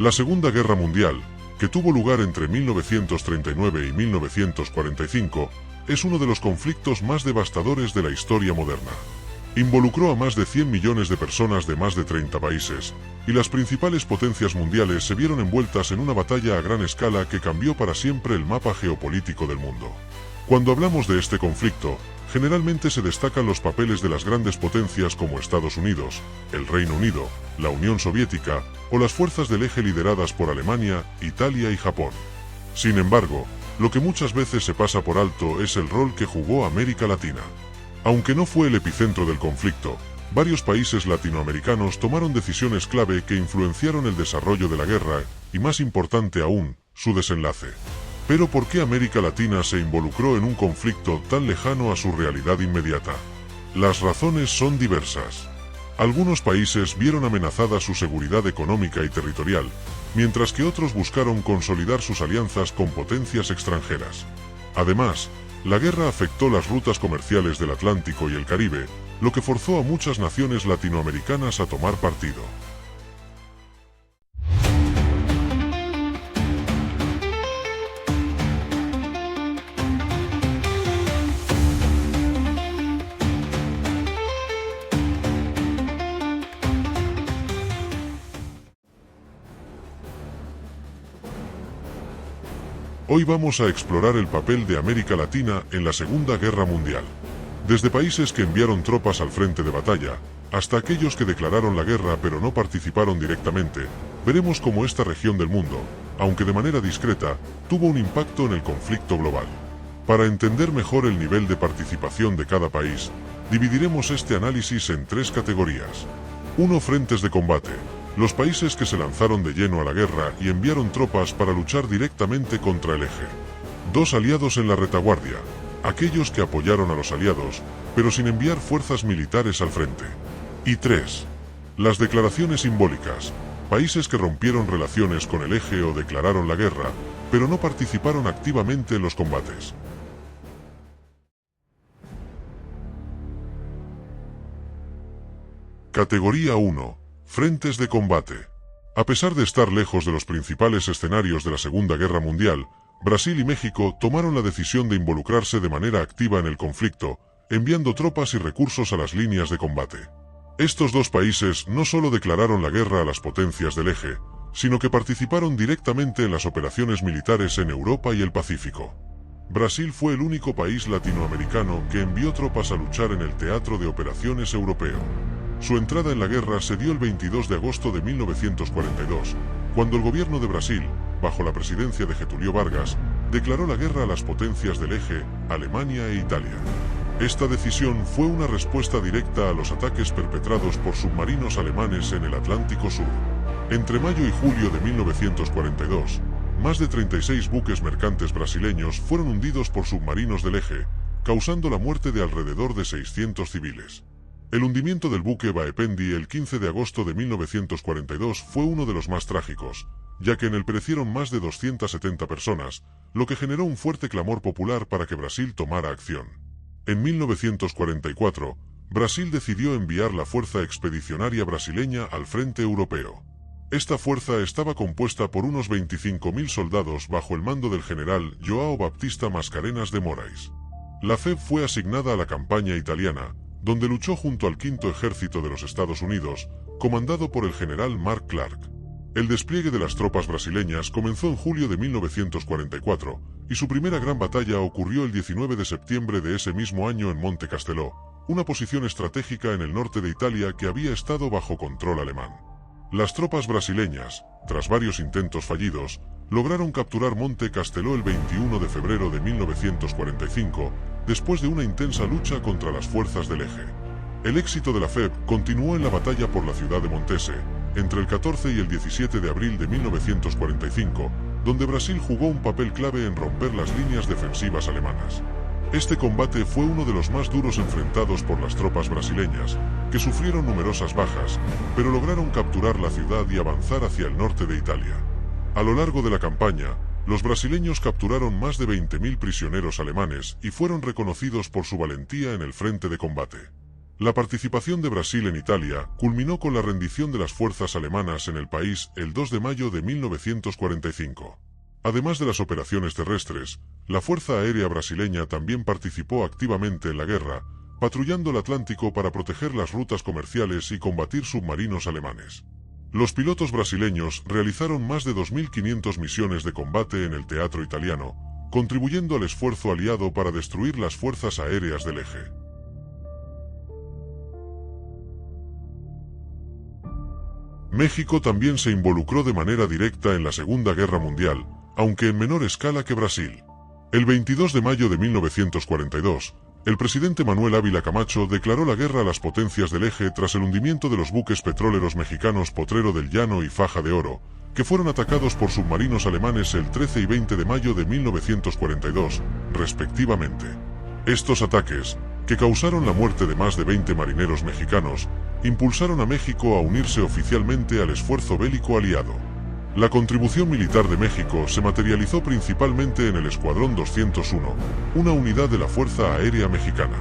La Segunda Guerra Mundial, que tuvo lugar entre 1939 y 1945, es uno de los conflictos más devastadores de la historia moderna. Involucró a más de 100 millones de personas de más de 30 países, y las principales potencias mundiales se vieron envueltas en una batalla a gran escala que cambió para siempre el mapa geopolítico del mundo. Cuando hablamos de este conflicto, generalmente se destacan los papeles de las grandes potencias como Estados Unidos, el Reino Unido, la Unión Soviética o las fuerzas del eje lideradas por Alemania, Italia y Japón. Sin embargo, lo que muchas veces se pasa por alto es el rol que jugó América Latina. Aunque no fue el epicentro del conflicto, varios países latinoamericanos tomaron decisiones clave que influenciaron el desarrollo de la guerra y, más importante aún, su desenlace. Pero ¿por qué América Latina se involucró en un conflicto tan lejano a su realidad inmediata? Las razones son diversas. Algunos países vieron amenazada su seguridad económica y territorial, mientras que otros buscaron consolidar sus alianzas con potencias extranjeras. Además, la guerra afectó las rutas comerciales del Atlántico y el Caribe, lo que forzó a muchas naciones latinoamericanas a tomar partido. Hoy vamos a explorar el papel de América Latina en la Segunda Guerra Mundial. Desde países que enviaron tropas al frente de batalla, hasta aquellos que declararon la guerra pero no participaron directamente, veremos cómo esta región del mundo, aunque de manera discreta, tuvo un impacto en el conflicto global. Para entender mejor el nivel de participación de cada país, dividiremos este análisis en tres categorías. 1. Frentes de combate. Los países que se lanzaron de lleno a la guerra y enviaron tropas para luchar directamente contra el eje. 2. Aliados en la retaguardia. Aquellos que apoyaron a los aliados, pero sin enviar fuerzas militares al frente. Y 3. Las declaraciones simbólicas. Países que rompieron relaciones con el eje o declararon la guerra, pero no participaron activamente en los combates. Categoría 1. Frentes de combate. A pesar de estar lejos de los principales escenarios de la Segunda Guerra Mundial, Brasil y México tomaron la decisión de involucrarse de manera activa en el conflicto, enviando tropas y recursos a las líneas de combate. Estos dos países no solo declararon la guerra a las potencias del eje, sino que participaron directamente en las operaciones militares en Europa y el Pacífico. Brasil fue el único país latinoamericano que envió tropas a luchar en el teatro de operaciones europeo. Su entrada en la guerra se dio el 22 de agosto de 1942, cuando el gobierno de Brasil, bajo la presidencia de Getúlio Vargas, declaró la guerra a las potencias del eje, Alemania e Italia. Esta decisión fue una respuesta directa a los ataques perpetrados por submarinos alemanes en el Atlántico Sur. Entre mayo y julio de 1942, más de 36 buques mercantes brasileños fueron hundidos por submarinos del eje, causando la muerte de alrededor de 600 civiles. El hundimiento del buque Baependi el 15 de agosto de 1942 fue uno de los más trágicos, ya que en él perecieron más de 270 personas, lo que generó un fuerte clamor popular para que Brasil tomara acción. En 1944, Brasil decidió enviar la Fuerza Expedicionaria Brasileña al frente europeo. Esta fuerza estaba compuesta por unos 25.000 soldados bajo el mando del general João Baptista Mascarenhas de Moraes. La FEB fue asignada a la campaña italiana, donde luchó junto al Quinto Ejército de los Estados Unidos, comandado por el general Mark Clark. El despliegue de las tropas brasileñas comenzó en julio de 1944, y su primera gran batalla ocurrió el 19 de septiembre de ese mismo año en Monte Castelló, una posición estratégica en el norte de Italia que había estado bajo control alemán. Las tropas brasileñas, tras varios intentos fallidos, lograron capturar Monte Castelló el 21 de febrero de 1945, después de una intensa lucha contra las fuerzas del eje. El éxito de la FEB continuó en la batalla por la ciudad de Montese, entre el 14 y el 17 de abril de 1945, donde Brasil jugó un papel clave en romper las líneas defensivas alemanas. Este combate fue uno de los más duros enfrentados por las tropas brasileñas, que sufrieron numerosas bajas, pero lograron capturar la ciudad y avanzar hacia el norte de Italia. A lo largo de la campaña, los brasileños capturaron más de 20.000 prisioneros alemanes y fueron reconocidos por su valentía en el frente de combate. La participación de Brasil en Italia culminó con la rendición de las fuerzas alemanas en el país el 2 de mayo de 1945. Además de las operaciones terrestres, la Fuerza Aérea Brasileña también participó activamente en la guerra, patrullando el Atlántico para proteger las rutas comerciales y combatir submarinos alemanes. Los pilotos brasileños realizaron más de 2.500 misiones de combate en el teatro italiano, contribuyendo al esfuerzo aliado para destruir las fuerzas aéreas del eje. México también se involucró de manera directa en la Segunda Guerra Mundial, aunque en menor escala que Brasil. El 22 de mayo de 1942, el presidente Manuel Ávila Camacho declaró la guerra a las potencias del eje tras el hundimiento de los buques petroleros mexicanos Potrero del Llano y Faja de Oro, que fueron atacados por submarinos alemanes el 13 y 20 de mayo de 1942, respectivamente. Estos ataques, que causaron la muerte de más de 20 marineros mexicanos, impulsaron a México a unirse oficialmente al esfuerzo bélico aliado. La contribución militar de México se materializó principalmente en el Escuadrón 201, una unidad de la Fuerza Aérea Mexicana.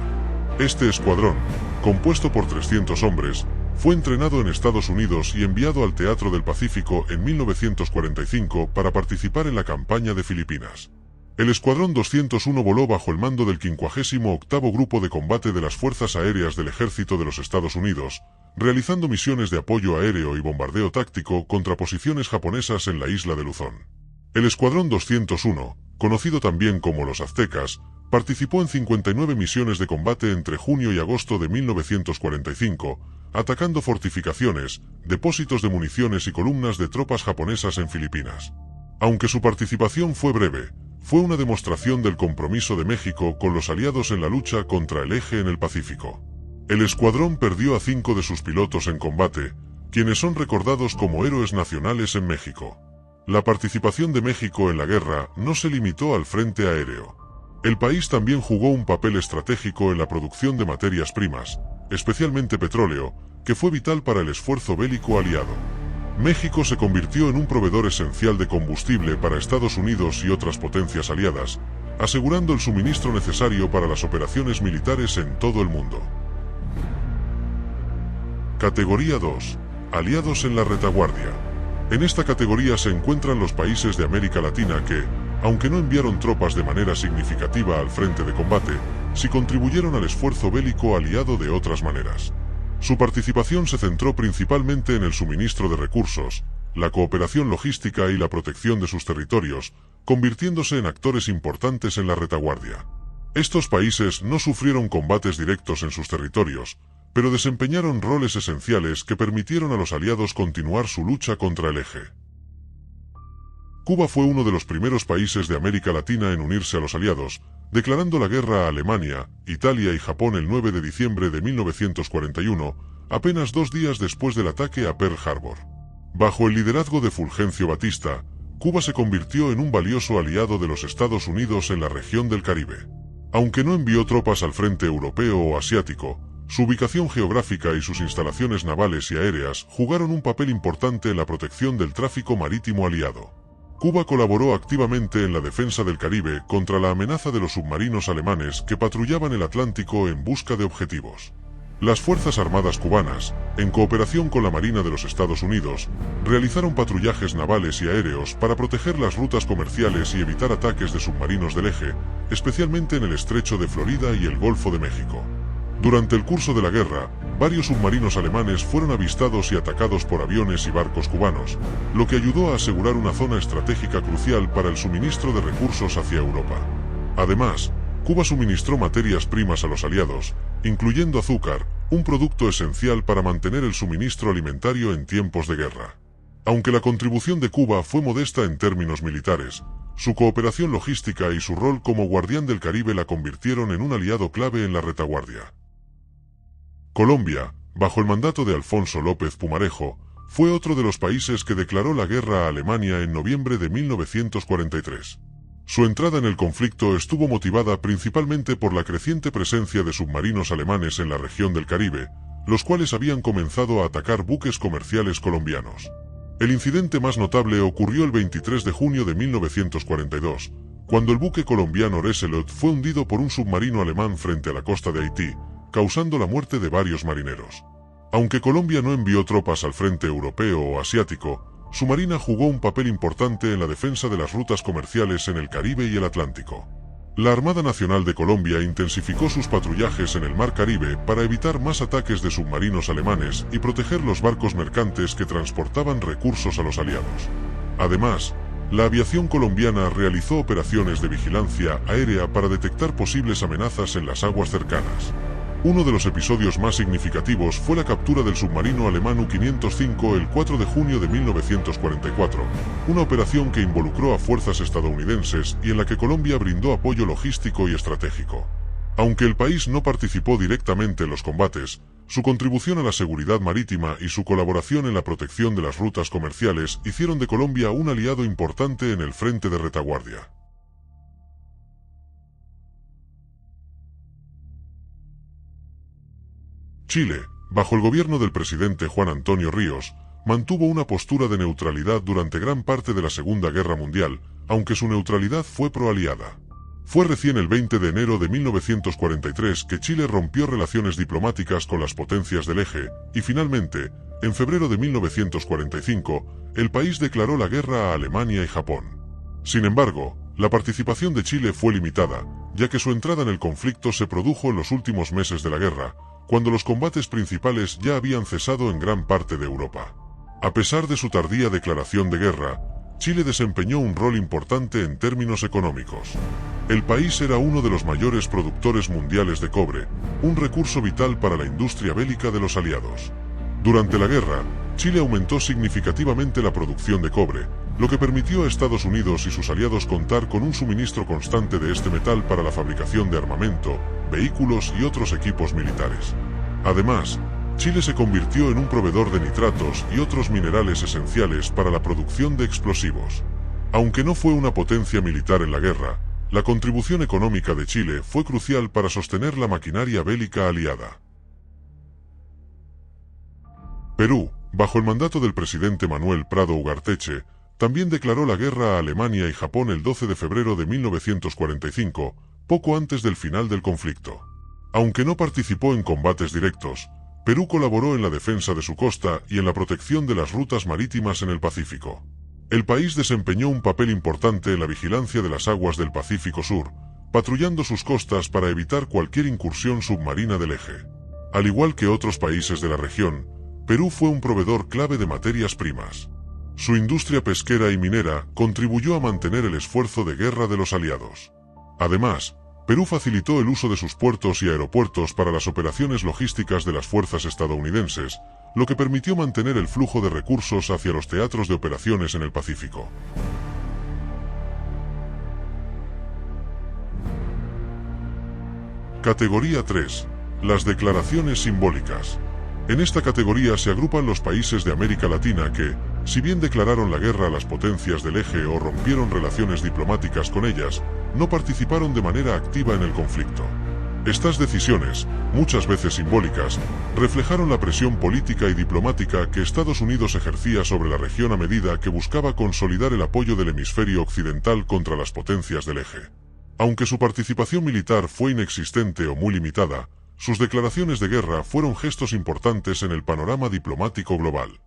Este escuadrón, compuesto por 300 hombres, fue entrenado en Estados Unidos y enviado al Teatro del Pacífico en 1945 para participar en la campaña de Filipinas. El Escuadrón 201 voló bajo el mando del 58º Grupo de Combate de las Fuerzas Aéreas del Ejército de los Estados Unidos, realizando misiones de apoyo aéreo y bombardeo táctico contra posiciones japonesas en la isla de Luzón. El Escuadrón 201, conocido también como los Aztecas, participó en 59 misiones de combate entre junio y agosto de 1945, atacando fortificaciones, depósitos de municiones y columnas de tropas japonesas en Filipinas. Aunque su participación fue breve, fue una demostración del compromiso de México con los aliados en la lucha contra el eje en el Pacífico. El escuadrón perdió a 5 de sus pilotos en combate, quienes son recordados como héroes nacionales en México. La participación de México en la guerra no se limitó al frente aéreo. El país también jugó un papel estratégico en la producción de materias primas, especialmente petróleo, que fue vital para el esfuerzo bélico aliado. México se convirtió en un proveedor esencial de combustible para Estados Unidos y otras potencias aliadas, asegurando el suministro necesario para las operaciones militares en todo el mundo. Categoría 2. Aliados en la retaguardia. En esta categoría se encuentran los países de América Latina que, aunque no enviaron tropas de manera significativa al frente de combate, sí contribuyeron al esfuerzo bélico aliado de otras maneras. Su participación se centró principalmente en el suministro de recursos, la cooperación logística y la protección de sus territorios, convirtiéndose en actores importantes en la retaguardia. Estos países no sufrieron combates directos en sus territorios, pero desempeñaron roles esenciales que permitieron a los aliados continuar su lucha contra el eje. Cuba fue uno de los primeros países de América Latina en unirse a los aliados, declarando la guerra a Alemania, Italia y Japón el 9 de diciembre de 1941, apenas 2 días después del ataque a Pearl Harbor. Bajo el liderazgo de Fulgencio Batista, Cuba se convirtió en un valioso aliado de los Estados Unidos en la región del Caribe. Aunque no envió tropas al frente europeo o asiático, su ubicación geográfica y sus instalaciones navales y aéreas jugaron un papel importante en la protección del tráfico marítimo aliado. Cuba colaboró activamente en la defensa del Caribe contra la amenaza de los submarinos alemanes que patrullaban el Atlántico en busca de objetivos. Las Fuerzas Armadas cubanas, en cooperación con la Marina de los Estados Unidos, realizaron patrullajes navales y aéreos para proteger las rutas comerciales y evitar ataques de submarinos del eje, especialmente en el Estrecho de Florida y el Golfo de México. Durante el curso de la guerra, varios submarinos alemanes fueron avistados y atacados por aviones y barcos cubanos, lo que ayudó a asegurar una zona estratégica crucial para el suministro de recursos hacia Europa. Además, Cuba suministró materias primas a los aliados, incluyendo azúcar, un producto esencial para mantener el suministro alimentario en tiempos de guerra. Aunque la contribución de Cuba fue modesta en términos militares, su cooperación logística y su rol como guardián del Caribe la convirtieron en un aliado clave en la retaguardia. Colombia, bajo el mandato de Alfonso López Pumarejo, fue otro de los países que declaró la guerra a Alemania en noviembre de 1943. Su entrada en el conflicto estuvo motivada principalmente por la creciente presencia de submarinos alemanes en la región del Caribe, los cuales habían comenzado a atacar buques comerciales colombianos. El incidente más notable ocurrió el 23 de junio de 1942, cuando el buque colombiano Resolute fue hundido por un submarino alemán frente a la costa de Haití, causando la muerte de varios marineros. Aunque Colombia no envió tropas al frente europeo o asiático, su marina jugó un papel importante en la defensa de las rutas comerciales en el Caribe y el Atlántico. La Armada Nacional de Colombia intensificó sus patrullajes en el Mar Caribe para evitar más ataques de submarinos alemanes y proteger los barcos mercantes que transportaban recursos a los aliados. Además, la aviación colombiana realizó operaciones de vigilancia aérea para detectar posibles amenazas en las aguas cercanas. Uno de los episodios más significativos fue la captura del submarino alemán U-505 el 4 de junio de 1944, una operación que involucró a fuerzas estadounidenses y en la que Colombia brindó apoyo logístico y estratégico. Aunque el país no participó directamente en los combates, su contribución a la seguridad marítima y su colaboración en la protección de las rutas comerciales hicieron de Colombia un aliado importante en el frente de retaguardia. Chile, bajo el gobierno del presidente Juan Antonio Ríos, mantuvo una postura de neutralidad durante gran parte de la Segunda Guerra Mundial, aunque su neutralidad fue proaliada. Fue recién el 20 de enero de 1943 que Chile rompió relaciones diplomáticas con las potencias del Eje, y finalmente, en febrero de 1945, el país declaró la guerra a Alemania y Japón. Sin embargo, la participación de Chile fue limitada, ya que su entrada en el conflicto se produjo en los últimos meses de la guerra, cuando los combates principales ya habían cesado en gran parte de Europa. A pesar de su tardía declaración de guerra, Chile desempeñó un rol importante en términos económicos. El país era uno de los mayores productores mundiales de cobre, un recurso vital para la industria bélica de los aliados. Durante la guerra, Chile aumentó significativamente la producción de cobre, lo que permitió a Estados Unidos y sus aliados contar con un suministro constante de este metal para la fabricación de armamento, vehículos y otros equipos militares. Además, Chile se convirtió en un proveedor de nitratos y otros minerales esenciales para la producción de explosivos. Aunque no fue una potencia militar en la guerra, la contribución económica de Chile fue crucial para sostener la maquinaria bélica aliada. Perú, bajo el mandato del presidente Manuel Prado Ugarteche, también declaró la guerra a Alemania y Japón el 12 de febrero de 1945, poco antes del final del conflicto. Aunque no participó en combates directos, Perú colaboró en la defensa de su costa y en la protección de las rutas marítimas en el Pacífico. El país desempeñó un papel importante en la vigilancia de las aguas del Pacífico Sur, patrullando sus costas para evitar cualquier incursión submarina del Eje. Al igual que otros países de la región, Perú fue un proveedor clave de materias primas. Su industria pesquera y minera contribuyó a mantener el esfuerzo de guerra de los aliados. Además, Perú facilitó el uso de sus puertos y aeropuertos para las operaciones logísticas de las fuerzas estadounidenses, lo que permitió mantener el flujo de recursos hacia los teatros de operaciones en el Pacífico. Categoría 3. Las declaraciones simbólicas. En esta categoría se agrupan los países de América Latina que, si bien declararon la guerra a las potencias del Eje o rompieron relaciones diplomáticas con ellas, no participaron de manera activa en el conflicto. Estas decisiones, muchas veces simbólicas, reflejaron la presión política y diplomática que Estados Unidos ejercía sobre la región a medida que buscaba consolidar el apoyo del hemisferio occidental contra las potencias del Eje. Aunque su participación militar fue inexistente o muy limitada, sus declaraciones de guerra fueron gestos importantes en el panorama diplomático global.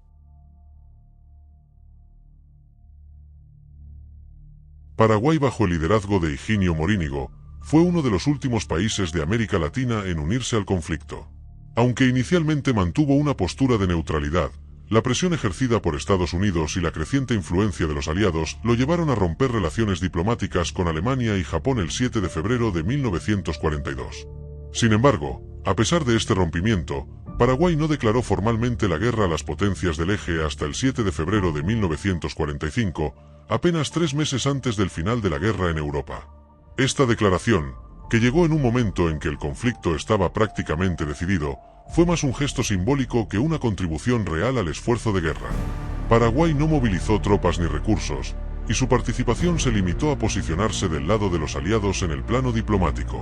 Paraguay, bajo el liderazgo de Higinio Morínigo, fue uno de los últimos países de América Latina en unirse al conflicto. Aunque inicialmente mantuvo una postura de neutralidad, la presión ejercida por Estados Unidos y la creciente influencia de los aliados lo llevaron a romper relaciones diplomáticas con Alemania y Japón el 7 de febrero de 1942. Sin embargo, a pesar de este rompimiento, Paraguay no declaró formalmente la guerra a las potencias del Eje hasta el 7 de febrero de 1945, apenas 3 meses antes del final de la guerra en Europa. Esta declaración, que llegó en un momento en que el conflicto estaba prácticamente decidido, fue más un gesto simbólico que una contribución real al esfuerzo de guerra. Paraguay no movilizó tropas ni recursos, y su participación se limitó a posicionarse del lado de los aliados en el plano diplomático.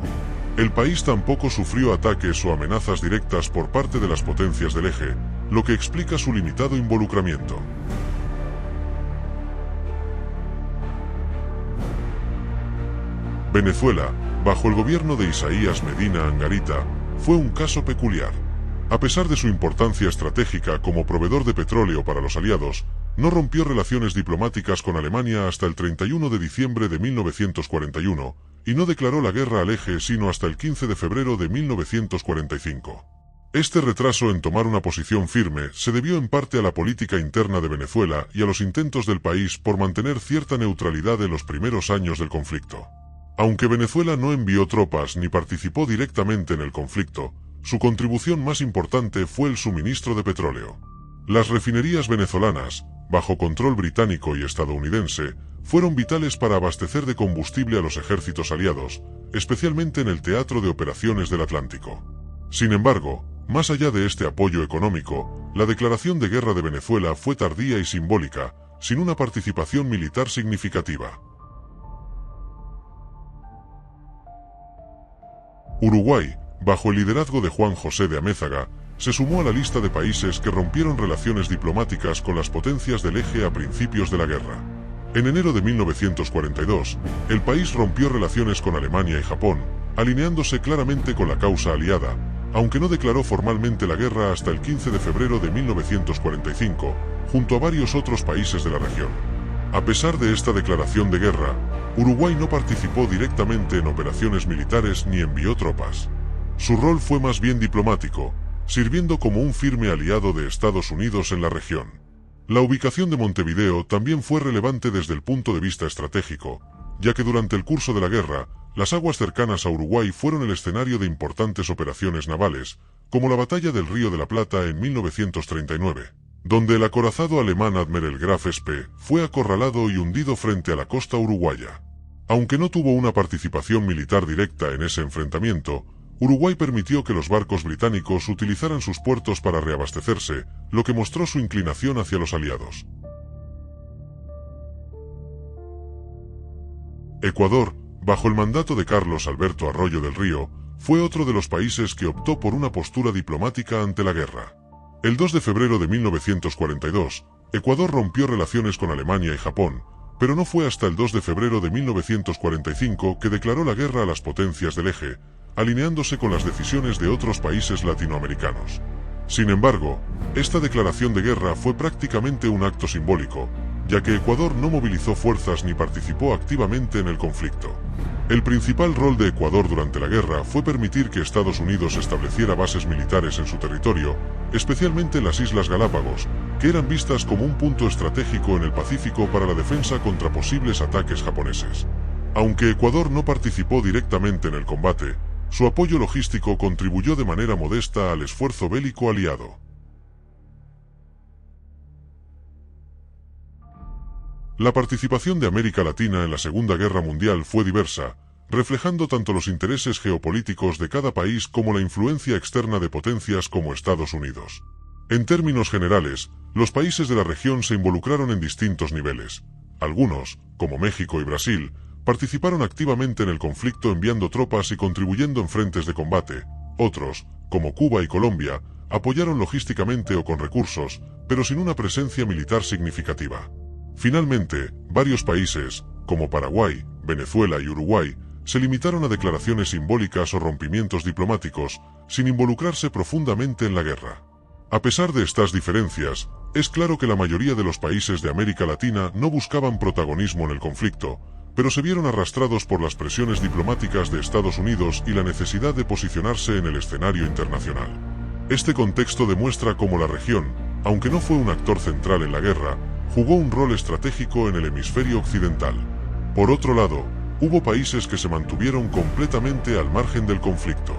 El país tampoco sufrió ataques o amenazas directas por parte de las potencias del Eje, lo que explica su limitado involucramiento. Venezuela, bajo el gobierno de Isaías Medina Angarita, fue un caso peculiar. A pesar de su importancia estratégica como proveedor de petróleo para los aliados, no rompió relaciones diplomáticas con Alemania hasta el 31 de diciembre de 1941, y no declaró la guerra al eje sino hasta el 15 de febrero de 1945. Este retraso en tomar una posición firme se debió en parte a la política interna de Venezuela y a los intentos del país por mantener cierta neutralidad en los primeros años del conflicto. Aunque Venezuela no envió tropas ni participó directamente en el conflicto, su contribución más importante fue el suministro de petróleo. Las refinerías venezolanas, bajo control británico y estadounidense, fueron vitales para abastecer de combustible a los ejércitos aliados, especialmente en el teatro de operaciones del Atlántico. Sin embargo, más allá de este apoyo económico, la declaración de guerra de Venezuela fue tardía y simbólica, sin una participación militar significativa. Uruguay, bajo el liderazgo de Juan José de Amézaga, se sumó a la lista de países que rompieron relaciones diplomáticas con las potencias del eje a principios de la guerra. En enero de 1942, el país rompió relaciones con Alemania y Japón, alineándose claramente con la causa aliada, aunque no declaró formalmente la guerra hasta el 15 de febrero de 1945, junto a varios otros países de la región. A pesar de esta declaración de guerra, Uruguay no participó directamente en operaciones militares ni envió tropas. Su rol fue más bien diplomático, sirviendo como un firme aliado de Estados Unidos en la región. La ubicación de Montevideo también fue relevante desde el punto de vista estratégico, ya que durante el curso de la guerra, las aguas cercanas a Uruguay fueron el escenario de importantes operaciones navales, como la Batalla del Río de la Plata en 1939, donde el acorazado alemán Admiral Graf Spee fue acorralado y hundido frente a la costa uruguaya. Aunque no tuvo una participación militar directa en ese enfrentamiento, Uruguay permitió que los barcos británicos utilizaran sus puertos para reabastecerse, lo que mostró su inclinación hacia los aliados. Ecuador, bajo el mandato de Carlos Alberto Arroyo del Río, fue otro de los países que optó por una postura diplomática ante la guerra. El 2 de febrero de 1942, Ecuador rompió relaciones con Alemania y Japón, pero no fue hasta el 2 de febrero de 1945 que declaró la guerra a las potencias del eje, alineándose con las decisiones de otros países latinoamericanos. Sin embargo, esta declaración de guerra fue prácticamente un acto simbólico, ya que Ecuador no movilizó fuerzas ni participó activamente en el conflicto. El principal rol de Ecuador durante la guerra fue permitir que Estados Unidos estableciera bases militares en su territorio, especialmente en las Islas Galápagos, que eran vistas como un punto estratégico en el Pacífico para la defensa contra posibles ataques japoneses. Aunque Ecuador no participó directamente en el combate, su apoyo logístico contribuyó de manera modesta al esfuerzo bélico aliado. La participación de América Latina en la Segunda Guerra Mundial fue diversa, reflejando tanto los intereses geopolíticos de cada país como la influencia externa de potencias como Estados Unidos. En términos generales, los países de la región se involucraron en distintos niveles. Algunos, como México y Brasil, participaron activamente en el conflicto enviando tropas y contribuyendo en frentes de combate. Otros, como Cuba y Colombia, apoyaron logísticamente o con recursos, pero sin una presencia militar significativa. Finalmente, varios países, como Paraguay, Venezuela y Uruguay, se limitaron a declaraciones simbólicas o rompimientos diplomáticos, sin involucrarse profundamente en la guerra. A pesar de estas diferencias, es claro que la mayoría de los países de América Latina no buscaban protagonismo en el conflicto, pero se vieron arrastrados por las presiones diplomáticas de Estados Unidos y la necesidad de posicionarse en el escenario internacional. Este contexto demuestra cómo la región, aunque no fue un actor central en la guerra, jugó un rol estratégico en el hemisferio occidental. Por otro lado, hubo países que se mantuvieron completamente al margen del conflicto.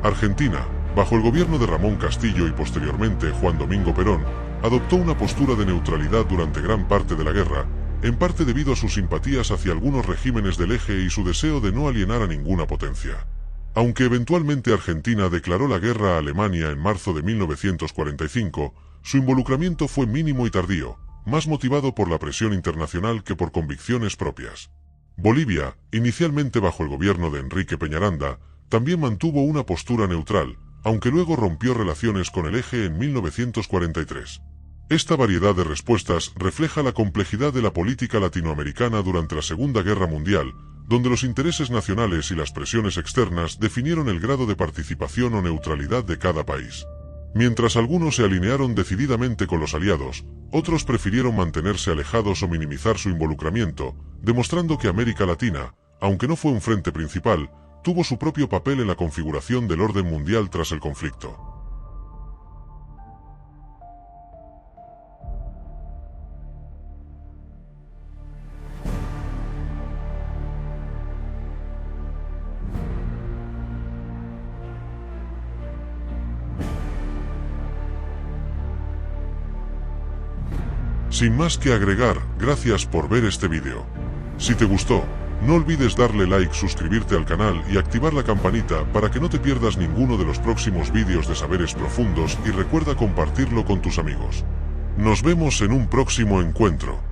Argentina, bajo el gobierno de Ramón Castillo y posteriormente Juan Domingo Perón, adoptó una postura de neutralidad durante gran parte de la guerra, en parte debido a sus simpatías hacia algunos regímenes del eje y su deseo de no alienar a ninguna potencia. Aunque eventualmente Argentina declaró la guerra a Alemania en marzo de 1945, su involucramiento fue mínimo y tardío, más motivado por la presión internacional que por convicciones propias. Bolivia, inicialmente bajo el gobierno de Enrique Peñaranda, también mantuvo una postura neutral, aunque luego rompió relaciones con el eje en 1943. Esta variedad de respuestas refleja la complejidad de la política latinoamericana durante la Segunda Guerra Mundial, donde los intereses nacionales y las presiones externas definieron el grado de participación o neutralidad de cada país. Mientras algunos se alinearon decididamente con los aliados, otros prefirieron mantenerse alejados o minimizar su involucramiento, demostrando que América Latina, aunque no fue un frente principal, tuvo su propio papel en la configuración del orden mundial tras el conflicto. Sin más que agregar, gracias por ver este vídeo. Si te gustó, no olvides darle like, suscribirte al canal y activar la campanita para que no te pierdas ninguno de los próximos vídeos de saberes profundos y recuerda compartirlo con tus amigos. Nos vemos en un próximo encuentro.